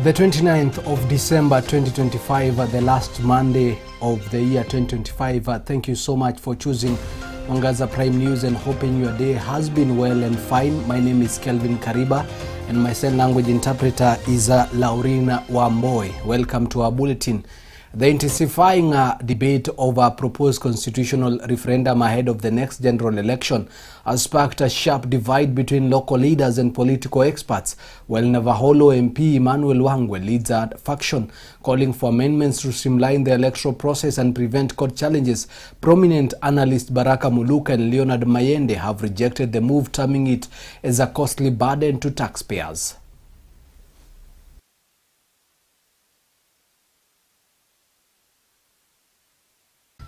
The 29th of December 2025, the last Monday of the year 2025. Thank you so much for choosing Mwangaza Prime News and hoping your day has been well and fine. My name is Kelvin Kariba and my sign language interpreter is Laurina Wamboy. Welcome to our bulletin. The intensifying debate over a proposed constitutional referendum ahead of the next general election has sparked a sharp divide between local leaders and political experts, while Navaholo MP Emmanuel Wangwe leads a faction calling for amendments to streamline the electoral process and prevent court challenges. Prominent analyst Baraka Muluka and Leonard Mayende have rejected the move, terming it as a costly burden to taxpayers.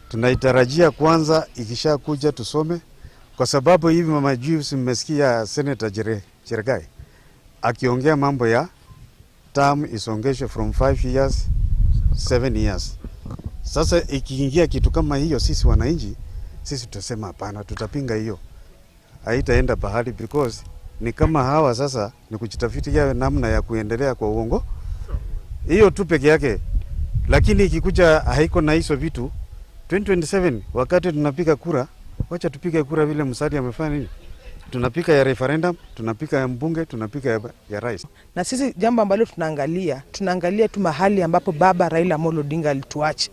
Tunaitarajia kwanza ikisha kuja tusome, kwa sababu hivi mama juice mmesikia Senator Chergai akiongea mambo ya term isongeshwe from 5 years 7 years. Sasa ikiingia kitu kama hiyo, sisi wananchi sisi tutasema hapana, tutapinga hiyo. Haitaenda pahali, because ni kama hawa sasa ni kujitafutia namna ya kuendelea kwa uongo. Hiyo tu peke yake. Lakini ikikuja haiko na hizo vitu 2027 wakati tunapiga kura, wacha tupige kura vile Musalia amefanya nini? Tunapika ya referendum, tunapika ya mbunge, tunapika ya rais. Na sisi jambo ambalo tunaangalia tu mahali ambapo baba Raila Amolo Odinga alituacha.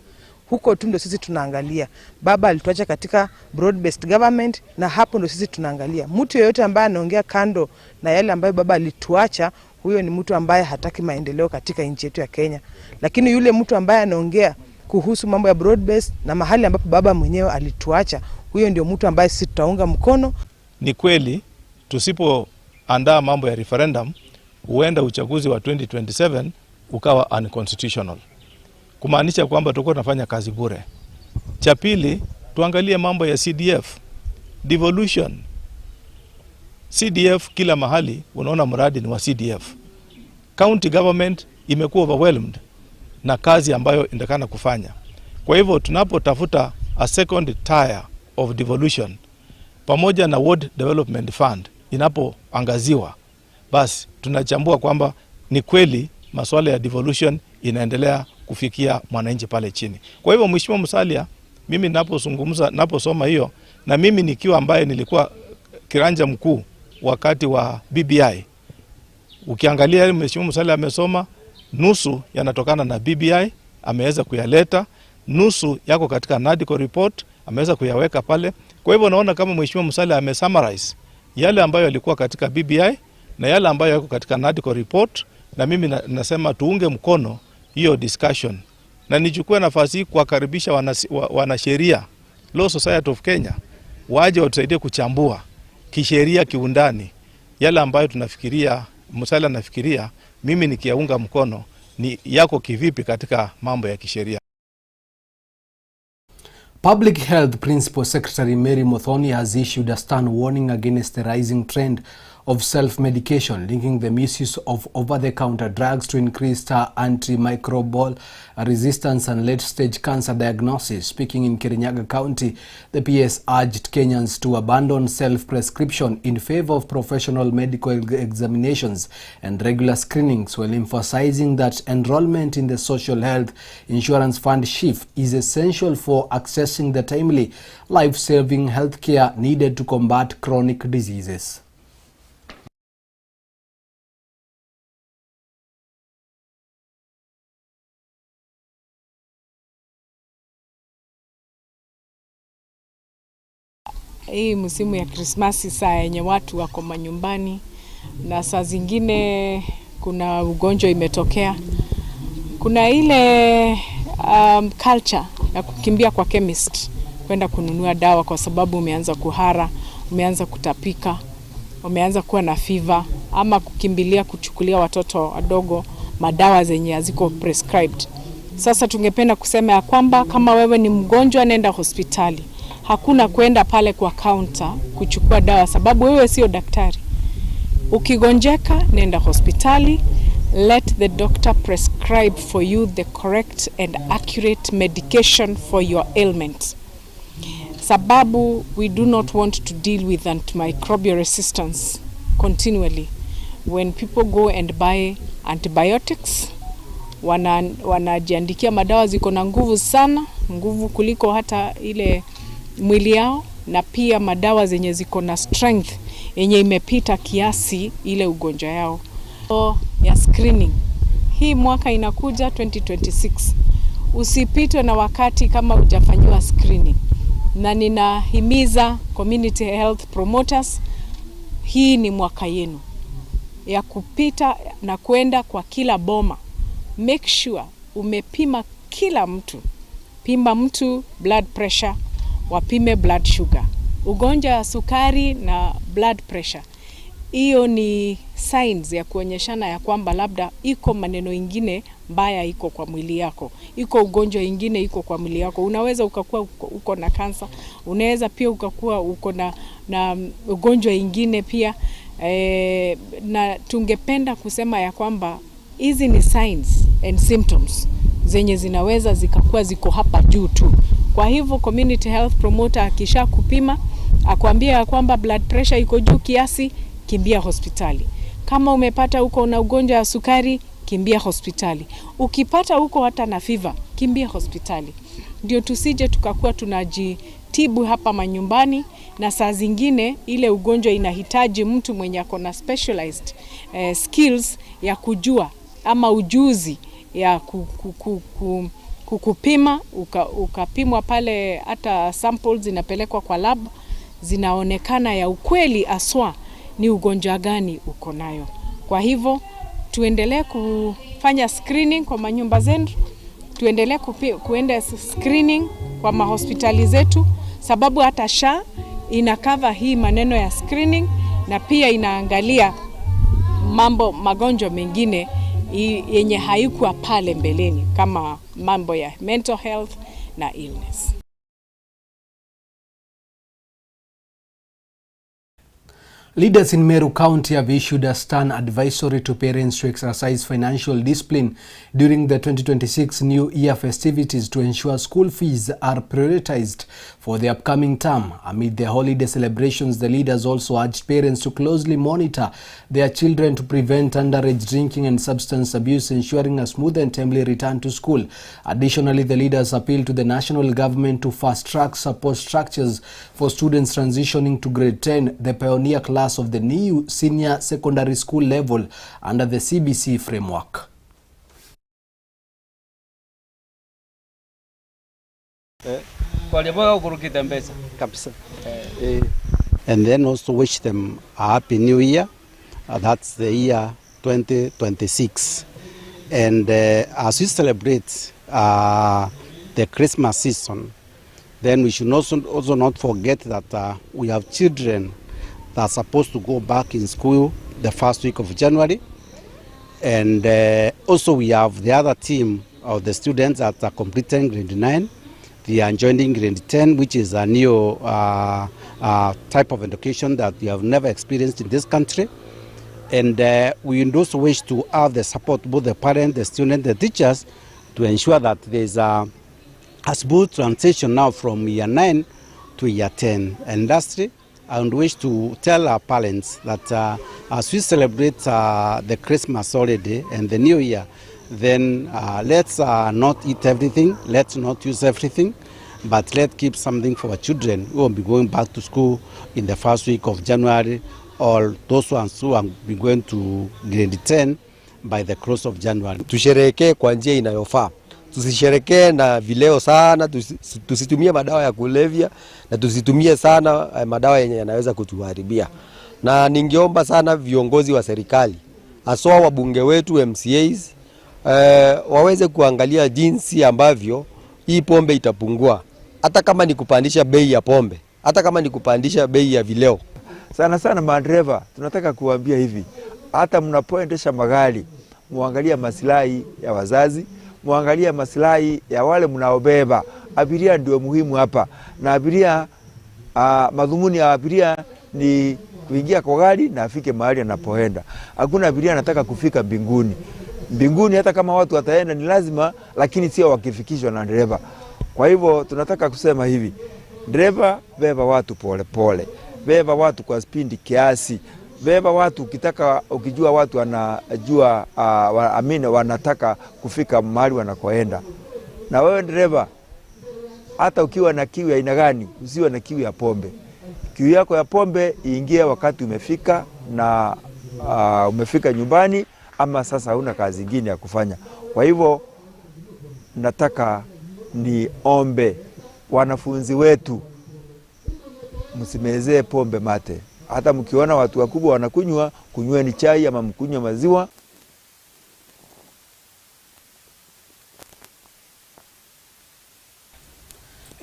Huko tu ndio sisi tunaangalia. Baba alituacha katika broad based government, na hapo ndio sisi tunaangalia. Mtu yeyote ambaye anaongea kando na yale ambayo baba alituacha, huyo ni mtu ambaye hataki maendeleo katika nchi yetu ya Kenya. Lakini yule mtu ambaye anaongea kuhusu mambo ya broad based na mahali ambapo baba mwenyewe alituacha, huyo ndio mtu ambaye sisi tutaunga mkono. Ni kweli tusipoandaa mambo ya referendum, huenda uchaguzi wa 2027 ukawa unconstitutional, kumaanisha kwamba tutakuwa tunafanya kazi bure. Cha pili, tuangalie mambo ya CDF devolution. CDF kila mahali unaona mradi ni wa CDF. County government imekuwa overwhelmed na kazi ambayo indakana kufanya. Kwa hivyo tunapotafuta a second tier of devolution pamoja na Ward Development Fund inapoangaziwa, basi tunachambua kwamba ni kweli masuala ya devolution inaendelea kufikia mwananchi pale chini. Kwa hivyo Mheshimiwa Musalia, mimi naposoma hiyo, na mimi nikiwa ambaye nilikuwa kiranja mkuu wakati wa BBI, ukiangalia Mheshimiwa Musalia amesoma nusu yanatokana na BBI, ameweza kuyaleta, nusu yako katika NADCO report, ameweza kuyaweka pale. Kwa hivyo naona kama Mheshimiwa Musalia amesummarize yale ambayo yalikuwa katika BBI na yale ambayo yako katika NADCO report, na mimi nasema tuunge mkono hiyo discussion. Na nichukue nafasi hii kuwakaribisha wanasheria Law Society of Kenya waje watusaidie kuchambua kisheria kiundani yale ambayo tunafikiria Musalia anafikiria, mimi nikiyaunga mkono ni yako kivipi katika mambo ya kisheria. Public Health Principal Secretary Mary Muthoni has issued a stern warning against the rising trend of self-medication, linking the misuse of over-the-counter drugs to increased antimicrobial resistance and late-stage cancer diagnosis. Speaking in Kirinyaga County, the PS urged Kenyans to abandon self-prescription in favor of professional medical examinations and regular screenings, while emphasizing that enrollment in the Social Health Insurance Fund SHIF is essential for accessing the timely, life-saving health care needed to combat chronic diseases. Hii msimu ya Krismasi saa yenye watu wako manyumbani, na saa zingine kuna ugonjwa imetokea. Kuna ile culture ya kukimbia kwa chemist kwenda kununua dawa kwa sababu umeanza kuhara, umeanza kutapika, umeanza kuwa na fever, ama kukimbilia kuchukulia watoto wadogo madawa zenye haziko prescribed. Sasa tungependa kusema ya kwamba kama wewe ni mgonjwa, nenda hospitali. Hakuna kwenda pale kwa counter kuchukua dawa sababu wewe sio daktari. Ukigonjeka, nenda hospitali. Let the doctor prescribe for you the correct and accurate medication for your ailment. Sababu we do not want to deal with antimicrobial resistance continually. When people go and buy antibiotics, wanajiandikia madawa ziko na nguvu sana, nguvu kuliko hata ile mwili yao, na pia madawa zenye ziko na strength yenye imepita kiasi ile ugonjwa yao. Ya screening hii mwaka inakuja 2026, usipitwe na wakati kama hujafanywa screening, na ninahimiza community health promoters, hii ni mwaka yenu ya kupita na kwenda kwa kila boma. Make sure umepima kila mtu, pima mtu blood pressure, wapime blood sugar, ugonjwa wa sukari na blood pressure. Hiyo ni signs ya kuonyeshana ya kwamba labda iko maneno ingine mbaya iko kwa mwili yako, iko ugonjwa ingine iko kwa mwili yako. Unaweza ukakuwa uko na kansa, unaweza pia ukakuwa uko na ugonjwa ingine pia. Na tungependa kusema ya kwamba hizi ni signs and symptoms zenye zinaweza zikakuwa ziko hapa juu tu. Kwa hivyo community health promoter akisha kupima akwambia ya kwamba blood pressure iko juu kiasi, kimbia hospitali. Kama umepata uko na ugonjwa wa sukari, kimbia hospitali. Ukipata uko hata na fever, kimbia hospitali. Ndio tusije tukakuwa tunajitibu hapa manyumbani, na saa zingine ile ugonjwa inahitaji mtu mwenye ako na specialized skills ya kujua ama ujuzi ya kukupima, ukapimwa pale, hata samples zinapelekwa kwa lab, zinaonekana ya ukweli aswa ni ugonjwa gani uko nayo. Kwa hivyo tuendelee kufanya screening kwa manyumba zetu, tuendelee kuenda screening kwa mahospitali zetu, sababu hata SHA inakava hii maneno ya screening, na pia inaangalia magonjwa mengine yenye haikuwa pale mbeleni kama mambo ya mental health na illness. Leaders in Meru County have issued a stern advisory to parents to exercise financial discipline during the 2026 New Year festivities to ensure school fees are prioritized for the upcoming term. Amid the holiday celebrations, the leaders also urged parents to closely monitor their children to prevent underage drinking and substance abuse, ensuring a smooth and timely return to school. Additionally, the leaders appealed to the national government to fast-track support structures for students transitioning to grade 10, the pioneer class of the new senior secondary school level under the CBC framework. And then also wish them a happy new year. That's the year 2026. And as we celebrate the Christmas season, then we should also not forget that we have children that are supposed to go back in school the first week of January. And also we have the other team of the students that are completing grade 9. They are joining grade 10, which is a new type of education that we have never experienced in this country. And we also wish to have the support, both the parents, the students, the teachers, to ensure that there is a smooth transition now from year 9 to year 10. And lastly, I wish to tell our parents that as we celebrate the Christmas holiday and the New Year, then let's not eat everything, let's not use everything, but let's keep something for our children who will be going back to school in the first week of January, or those ones who will be going to grade 10 by the close of January. Tusherehekee kwa njia inayofaa. Tusisherehekee na vileo sana, tusitumie madawa ya kulevya, na tusitumie sana madawa yenye yanaweza kutuharibia. Na ningeomba sana viongozi wa serikali, haswa wabunge wetu MCAs, waweze kuangalia jinsi ambavyo hii pombe itapungua. Hata kama ni kupandisha bei ya pombe, hata kama ni kupandisha bei ya vileo. Sana madereva tunataka kuambia hivi, hata mnapoendesha magari muangalia maslahi ya wazazi, muangalia maslahi ya wale mnaobeba. Abiria ndio muhimu hapa, na abiria madhumuni ya abiria ni kuingia kwa gari na afike mahali anapoenda. Hakuna abiria anataka kufika mbinguni. Mbinguni hata kama watu wataenda ni lazima, lakini sio wakifikishwa na dereva. Kwa hivyo tunataka kusema hivi, dereva beba watu pole pole, beba watu kwa spidi kiasi, beba watu ukijua watu wanajua wanataka kufika mahali wanakoenda. Na wewe dereva, hata ukiwa na kiu ya aina gani, usiwe na kiu ya pombe. Kiu yako ya pombe iingie wakati umefika na umefika nyumbani, ama sasa huna kazi nyingine ya kufanya. Kwa hivyo nataka niombe wanafunzi wetu, msimezee pombe mate. Hata mkiona watu wakubwa wanakunywa, kunyweni chai ama mkunywe maziwa.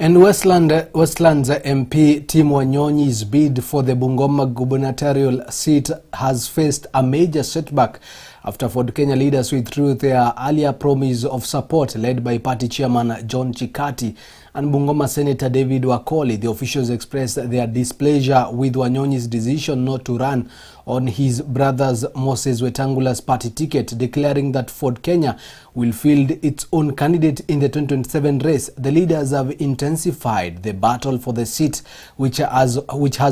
And Westland's MP Tim Wanyonyi's bid for the Bungoma gubernatorial seat has faced a major setback after Ford Kenya leaders withdrew their earlier promise of support, led by party chairman John Chikati and Bungoma Senator David Wakoli. The officials expressed their displeasure with Wanyonyi's decision not to run on his brother's Moses Wetangula's party ticket, declaring that Ford Kenya will field its own candidate in the 2027 race. The leaders have intensified the battle for the seat, which has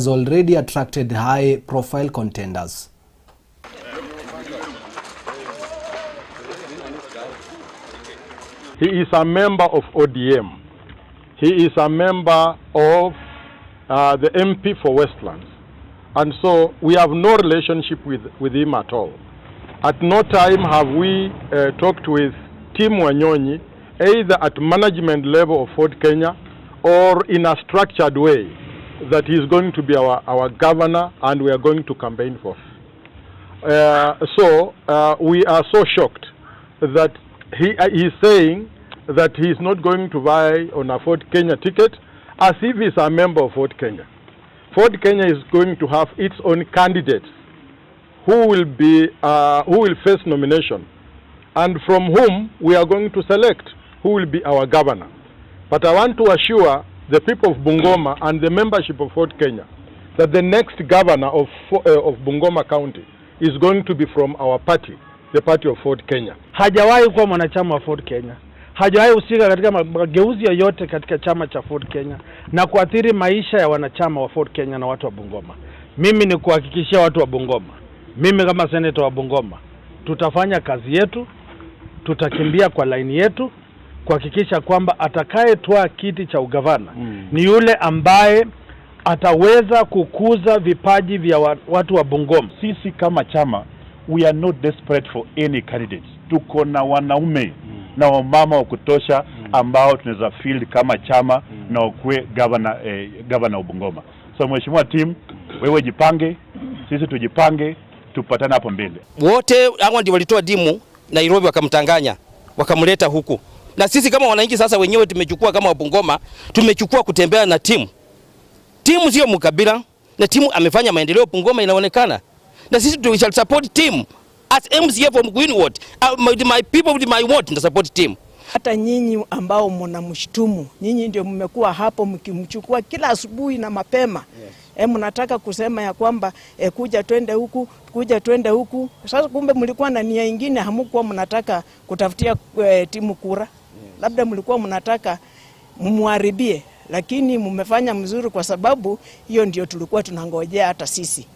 already attracted high-profile contenders. He is a member of ODM. He is a member of the MP for Westlands. And so we have no relationship with him at all. At no time have we talked with Tim Wanyonyi, either at management level of Ford Kenya or in a structured way, that he is going to be our governor and we are going to campaign for. We are so shocked that he is saying that he is not going to vie on a Ford Kenya ticket, as if he is a member of Ford Kenya. Ford Kenya is going to have its own candidates who will face nomination, and from whom we are going to select who will be our governor. But I want to assure the people of Bungoma and the membership of Ford Kenya that the next governor of Bungoma County is going to be from our party, the party of Ford Kenya. Hajawahi kuwa mwanachama wa Ford Kenya. Hajawahi husika katika mageuzi yoyote katika chama cha Ford Kenya na kuathiri maisha ya wanachama wa Ford Kenya na watu wa Bungoma. Mimi ni kuhakikishia watu wa Bungoma, mimi kama senator wa Bungoma, tutafanya kazi yetu, tutakimbia kwa laini yetu kuhakikisha kwamba atakayetoa kiti cha ugavana ni yule ambaye ataweza kukuza vipaji vya watu wa Bungoma. Sisi kama chama, we are not desperate for any candidates. Tuko na wanaume na wamama wa kutosha ambao tunaweza field kama chama na ukue governor wa Bungoma. So mheshimiwa Tim, wewe jipange, sisi tujipange, tupatane hapo mbele. Wote hao ndio walitoa dimu Nairobi wakamtanganya, wakamleta huku. Na sisi kama wananchi sasa wenyewe tumechukua kama Bungoma, tumechukua kutembea na Tim. Tim sio mkabila, na Tim amefanya maendeleo Bungoma inaonekana. Na sisi we shall support Tim. As MCA from Greenwood, my people with my ward to support Tim. Hata nyinyi ambao mnamshtumu, nyinyi ndio mmekuwa hapo mkimchukua kila asubuhi na mapema. Yes. Mnataka kusema ya kwamba kuja twende huku. Sasa kumbe mlikuwa na nia nyingine, hamkuwa mnataka kutafutia timu kura. Yes. Labda mlikuwa mnataka mmuharibie, lakini mmefanya mzuri kwa sababu hiyo ndio tulikuwa tunangojea hata sisi.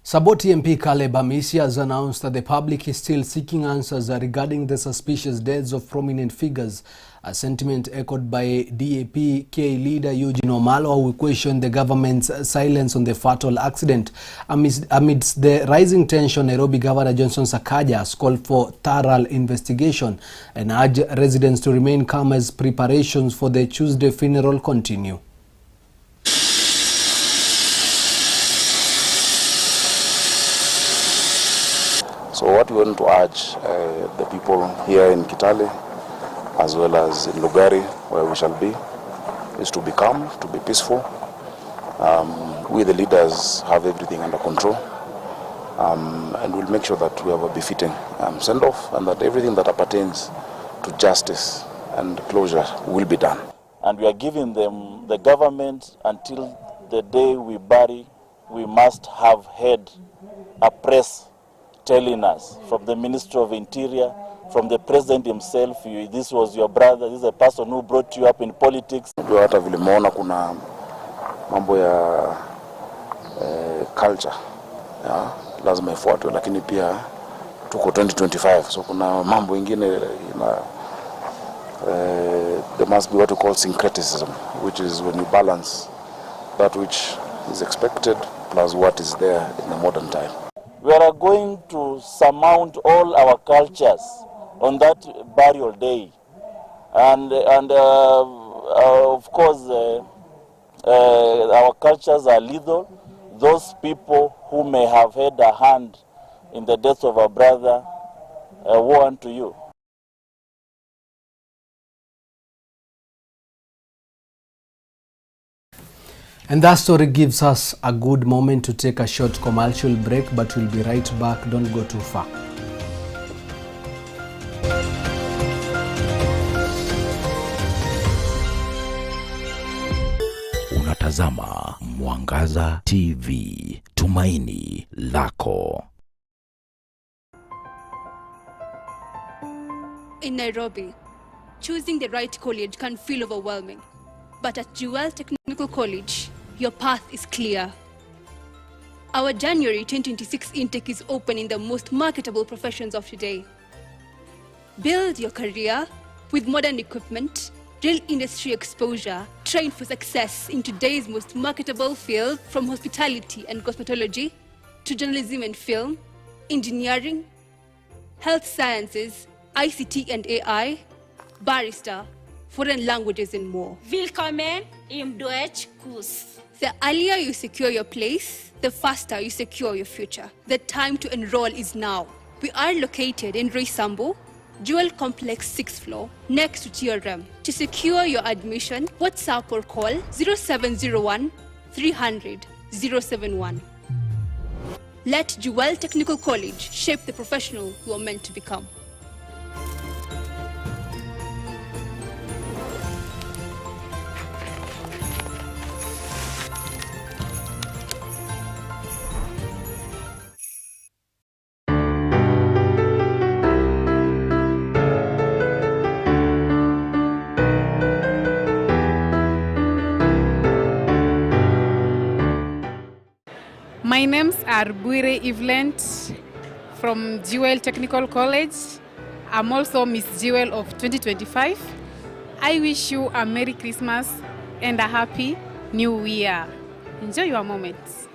Saboti MP Caleb Amisi has announced that the public is still seeking answers regarding the suspicious deaths of prominent figures, a sentiment echoed by DAP-K leader Eugene Wamalwa, who questioned the government's silence on the fatal accident. Amidst the rising tension, Nairobi Governor Johnson Sakaja has called for thorough investigation and urged residents to remain calm as preparations for the Tuesday funeral continue. So what we want to urge the people here in Kitale, as well as in Lugari, where we shall be, is to be calm, to be peaceful. We the leaders have everything under control, and we'll make sure that we have a befitting send-off, and that everything that appertains to justice and closure will be done. And we are giving them the government until the day we bury. We must have had a press telling us from the Ministry of Interior, from the President himself, this was your brother, this is a person who brought you up in politics. Hata vile muona kuna mambo ya culture lazima ifuatwe, lakini pia tuko 2025, so kuna mambo ingine there must be what we call syncretism, which is when you balance that which is expected plus what is there in the modern time. We are going to surmount all our cultures on that burial day, and of course our cultures are lethal. Those people who may have had a hand in the death of a brother, woe unto you. And that story gives us a good moment to take a short commercial break, but we'll be right back. Don't go too far. Unatazama Mwangaza TV, tumaini lako. In Nairobi, choosing the right college can feel overwhelming. But at Jewel Technical College, your path is clear. Our January 2026 intake is open in the most marketable professions of today. Build your career with modern equipment, real industry exposure, train for success in today's most marketable field, from hospitality and cosmetology to journalism and film, engineering, health sciences, ICT and AI, barrister, foreign languages and more. Willkommen im Deutschkurs. The earlier you secure your place, the faster you secure your future. The time to enroll is now. We are located in Roysambu, Jewel Complex 6th floor, next to TRM. To secure your admission, WhatsApp or call 0701 300 071. Let Jewel Technical College shape the professional you are meant to become. My names are Buire Evelent from Jewel Technical College. I'm also Miss Jewel of 2025. I wish you a Merry Christmas and a Happy New Year. Enjoy your moments.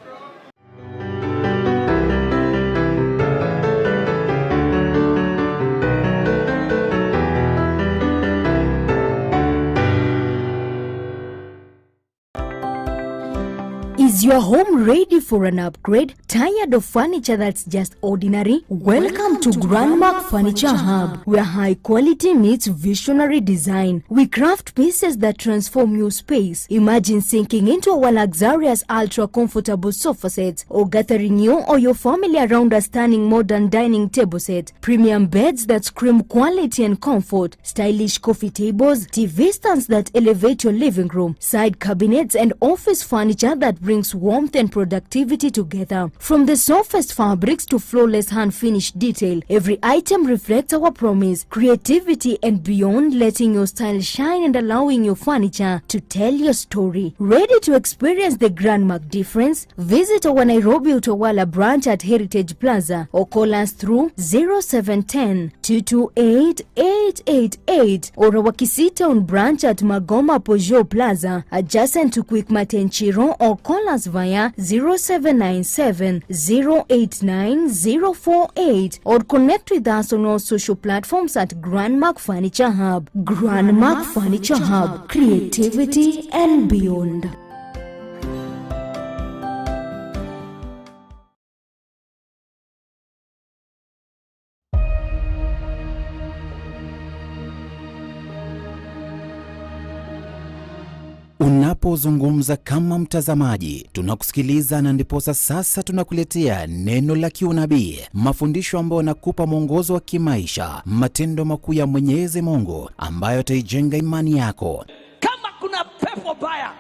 Is your home ready for an upgrade? Tired of furniture that's just ordinary? Welcome to Grandmark Furniture Hub, where high quality meets visionary design. We craft pieces that transform your space. Imagine sinking into our luxurious ultra comfortable sofa sets, or gathering you or your family around a stunning modern dining table set. Premium beds that scream quality and comfort. Stylish coffee tables, TV stands that elevate your living room. Side cabinets and office furniture that brings warmth and productivity together. From the softest fabrics to flawless hand-finished detail, every item reflects our promise, creativity and beyond, letting your style shine and allowing your furniture to tell your story. Ready to experience the Grandmark difference? Visit our Nairobi Utawala branch at Heritage Plaza or call us through 0710 228 888 or our Kisitown branch at Magoma Pojo Plaza adjacent to Quickmart and Chiro, or call us via 0797 089 048 or connect with us on all social platforms at Grandmark Furniture Hub. Grandmark Furniture Hub, creativity and beyond. Unapozungumza kama mtazamaji, tunakusikiliza, na ndiposa sasa tunakuletea neno la kiunabii, mafundisho ambayo yanakupa mwongozo wa kimaisha, matendo makuu ya Mwenyezi Mungu ambayo yataijenga imani yako. Kama kuna pepo baya,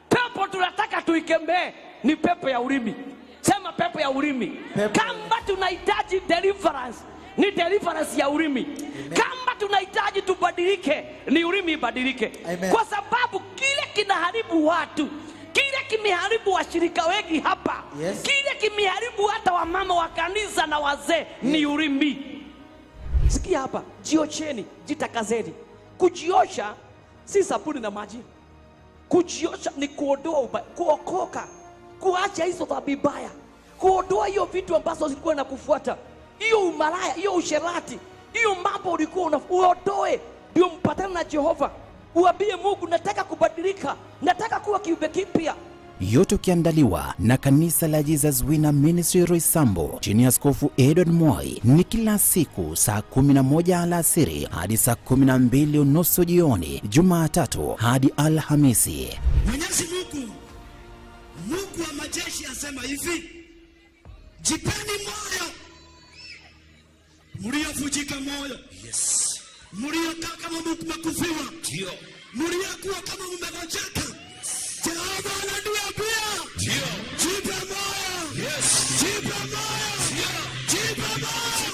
pepo tunataka tuikemee, ni pepo ya ulimi. Sema pepo ya ulimi. Kama tunahitaji deliverance, ni deliverance ya ulimi. Kama tunahitaji tubadilike, ni ulimi ibadilike. Kwa sababu kile kinaharibu watu, kimeharibu washirika wengi hapa, kile kimeharibu hata wamama wa kanisa na wazee ni ulimi. Sikia hapa, jiosheni, jitakazeni. Kujiosha si sabuni na maji. Kujiosha ni kuondoa ubaya, kuokoka, kuacha hizo dhambi mbaya, kuondoa hiyo vitu ambazo zilikuwa na kufuata, hiyo umalaya, hiyo usherati, hiyo mambo ulikuwa uondoe, ndio mpatane na Jehova. Uambie Mungu, nataka kubadilika, nataka kuwa kiumbe kipya. Yote ukiandaliwa na kanisa la Jesus Winner Ministry Roysambu chini ya Askofu Edward Moi. Ni kila siku saa 11 alasiri hadi saa 12:30 jioni, Jumatatu hadi Alhamisi. Mwenyezi Mungu, Mungu wa majeshi asema hivi: jipeni moyo mliovunjika moyo. Yes. Mliokaa kama mmekufiwa. Ndio. Mliokuwa kama mmegojeka. Jehova ananiambia, ndio, jipe moyo. Yes. Jipe moyo. Jipe moyo.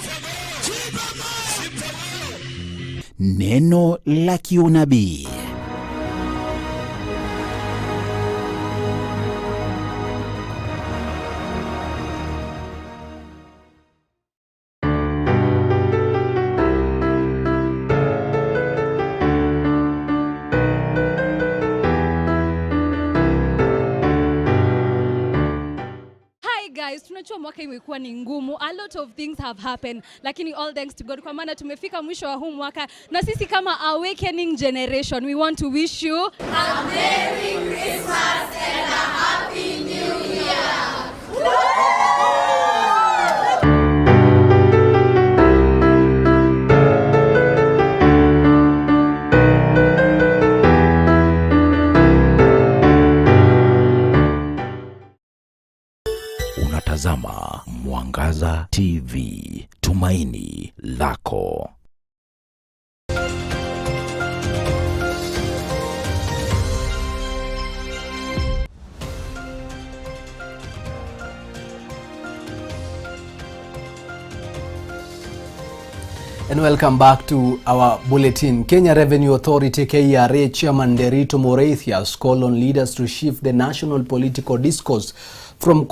Jipe moyo. Neno la kiunabii. Tunajua mwaka imekuwa ni ngumu, a lot of things have happened, lakini all thanks to God kwa maana tumefika mwisho wa huu mwaka, na sisi kama Awakening Generation we want to wish you a Merry Christmas and a Happy New Year. Unatazama Mwangaza TV, tumaini lako. And welcome back to our bulletin. Kenya Revenue Authority KRA Chairman Derito Moraithia has called on leaders to shift the national political discourse from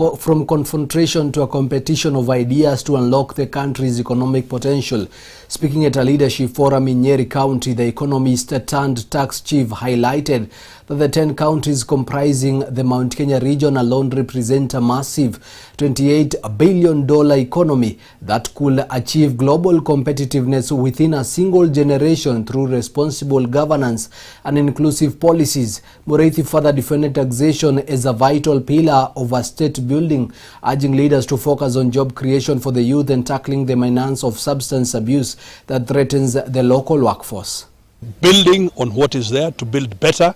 confrontation to a competition of ideas to unlock the country's economic potential. Speaking at a leadership forum in Nyeri County, the economist turned tax chief highlighted that the 10 counties comprising the Mount Kenya region alone represent a massive $28 billion economy that could achieve global competitiveness within a single generation through responsible governance and inclusive policies. Moraithia further defended taxation as a vital pillar of a state building, urging leaders to focus on job creation for the youth and tackling the menace of substance abuse that threatens the local workforce. Building on what is there to build better,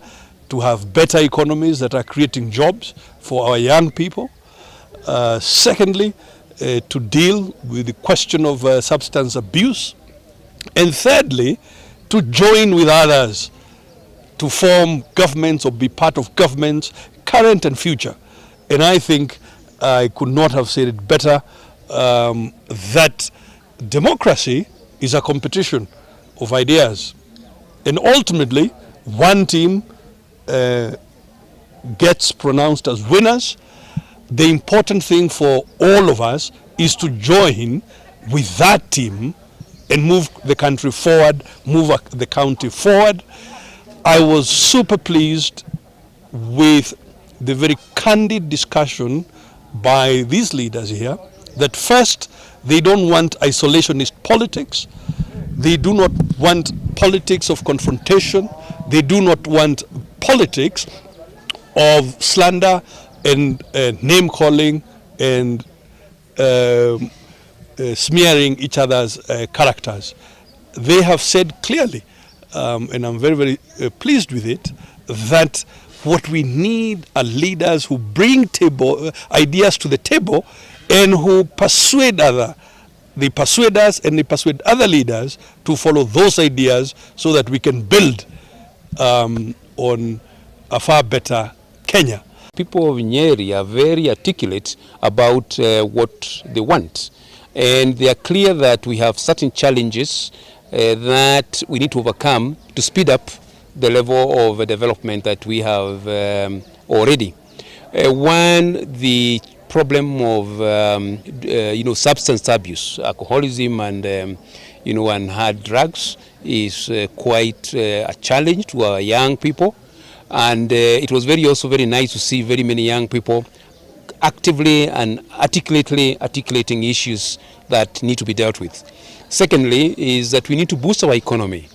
to have better economies that are creating jobs for our young people. Secondly, to deal with the question of substance abuse. And thirdly, to join with others to form governments or be part of governments, current and future. And I think I could not have said it better, that democracy is a competition of ideas. And ultimately, one team gets pronounced as winners. The important thing for all of us is to join with that team and move the country forward, move the county forward. I was super pleased with the very candid discussion by these leaders here, that first, they don't want isolationist politics. They do not want politics of confrontation. They do not want politics of slander and name calling and smearing each other's characters. They have said clearly, and I'm very, very pleased with it, that what we need are leaders who bring ideas to the table and who persuade they persuade us and they persuade other leaders to follow those ideas so that we can build on a far better Kenya. People of Nyeri are very articulate about what they want, and they are clear that we have certain challenges that we need to overcome to speed up the level of development that we have already. One, the problem of substance abuse, alcoholism, and and hard drugs is quite a challenge to our young people. And it was also very nice to see very many young people actively and articulating issues that need to be dealt with. Secondly, is that we need to boost our economy.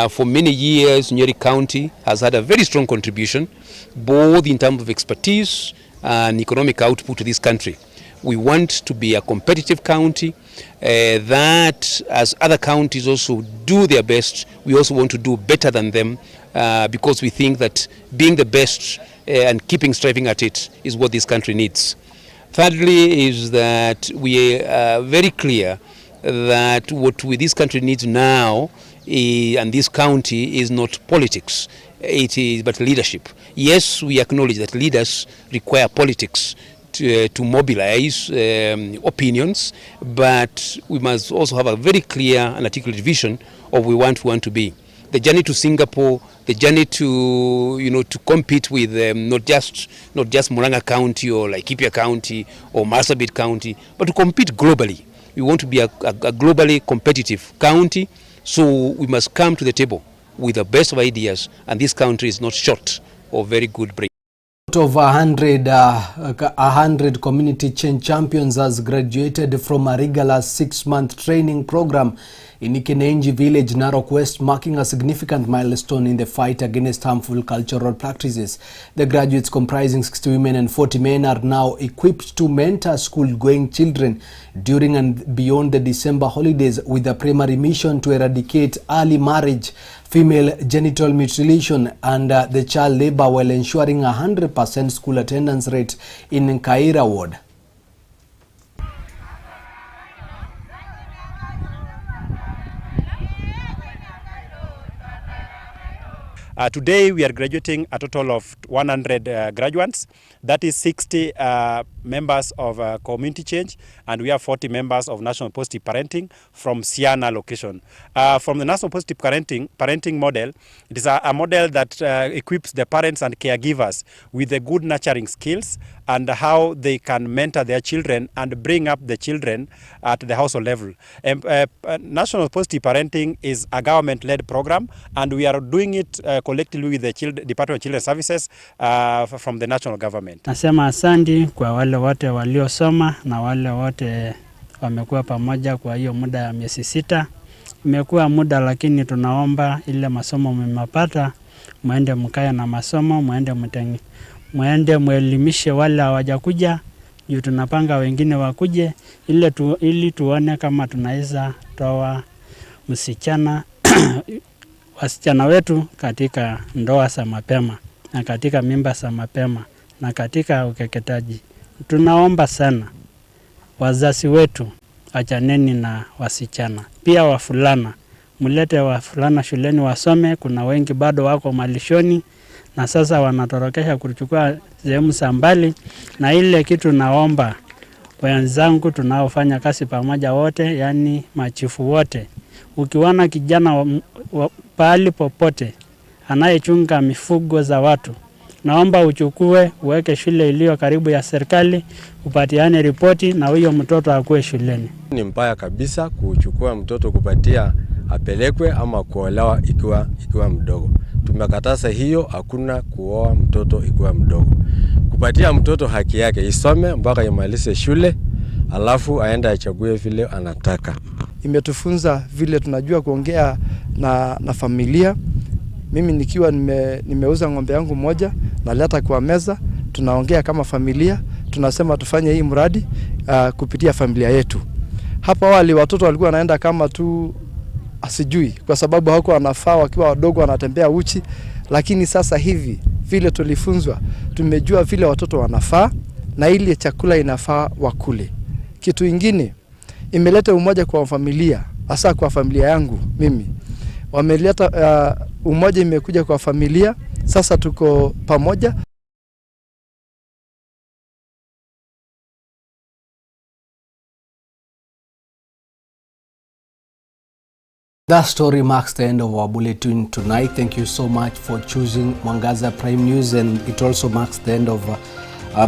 For many years, Nyeri County has had a very strong contribution, both in terms of expertise and economic output to this country. We want to be a competitive county that, as other counties also do their best, we also want to do better than them because we think that being the best and striving at it is what this country needs. Thirdly, is that we are very clear that what this country needs now and this county is not politics, it is but leadership. Yes, we acknowledge that leaders require politics to mobilize opinions, but we must also have a very clear and articulate vision of what we want to be. The journey to Singapore, the journey to to compete with not just Murang'a County or Laikipia County or Marsabit County, but to compete globally. We want to be a globally competitive county, so we must come to the table with the best of ideas, and this country is not short of very good brains. Out of 100 community change champions has graduated from a rigorous 6-month training program in Ikenenji village, Narok West, marking a significant milestone in the fight against harmful cultural practices. The graduates, comprising 60 women and 40 men, are now equipped to mentor school-going children during and beyond the December holidays, with a primary mission to eradicate early marriage, female genital mutilation, and the child labor, while ensuring 100% school attendance rate in Kaira ward. Today we are graduating a total of 100 graduates. That is 60 members of community change, and we have 40 members of national positive parenting from Siana location. From the national positive parenting model, it is a model that equips the parents and caregivers with the good nurturing skills and how they can mentor their children and bring up the children at the household level. National positive parenting is a government-led program, and we are doing it collectively with the Department of Children Services from the national government. Nasema asante kwa wale wote waliosoma na wale wote wamekuwa pamoja kwa hiyo muda ya miezi 6. Imekuwa muda, lakini tunaomba ile masomo mmepata muende mkaya na masomo, muende muelimishe wale hawajakuja, juu tunapanga wengine wakuje ili tuone kama tunaweza toa msichana wasichana wetu katika ndoa za mapema na katika mimba za mapema na katika ukeketaji. Tunaomba sana wazazi wetu, achaneni na wasichana. Pia wafulana, mulete wafulana shuleni wasome. Kuna wengi bado wako malishoni na sasa wanatorokesha kuchukua sehemu za mbali. Na ile kitu naomba wenzangu tunaofanya kazi pamoja wote, yani machifu wote, ukiwana kijana pahali popote anayechunga mifugo za watu, naomba uchukue uweke shule iliyo karibu ya serikali, upatiane ripoti na huyo mtoto akue shuleni. Ni mbaya kabisa kuchukua mtoto kupatia apelekwe ama kuolewa ikiwa mdogo. Tumekataza hiyo, hakuna kuoa mtoto ikiwa mdogo. Kupatia mtoto haki yake, isome mpaka imalize shule, alafu aenda achague vile anataka. Imetufunza vile tunajua kuongea na familia. Mimi nikiwa nimeuza ng'ombe yangu moja, naleta kwa meza, tunaongea kama familia, tunasema tufanye hii mradi kupitia familia yetu. Hapa wale watoto walikuwa wanaenda kama tu asijui, kwa sababu hawako wanafaa wakiwa wadogo wanatembea uchi, lakini sasa hivi vile tulifunzwa, tumejua vile watoto wanafaa na ile chakula inafaa wakule. Kitu ingine imeleta umoja kwa familia, hasa kwa familia yangu mimi. Wameleta umoja, imekuja kwa familia, sasa tuko pamoja. That story marks the end of our bulletin tonight. Thank you so much for choosing Mwangaza Prime News, and it also marks the end of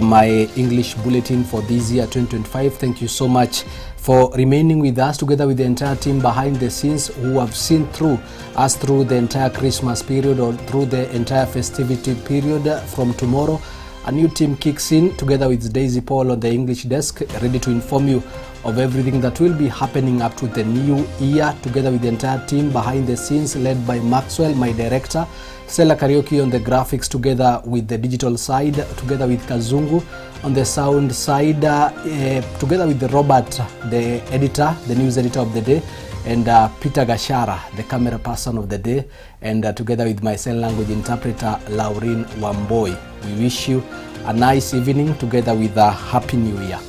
my English bulletin for this year 2025. Thank you so much for remaining with us, together with the entire team behind the scenes who have seen through us through the entire Christmas period or through the entire festivity period. From tomorrow, a new team kicks in together with Daisy Paul on the English desk, ready to inform you of everything that will be happening up to the new year, together with the entire team behind the scenes led by Maxwell, my director, Stella Karaoke on the graphics, together with the digital side, together with Kazungu on the sound side, together with Robert, the editor, the news editor of the day, and Peter Gashara, the camera person of the day, and together with my sign language interpreter, Laureen Wamboi. We wish you a nice evening together with a Happy New Year.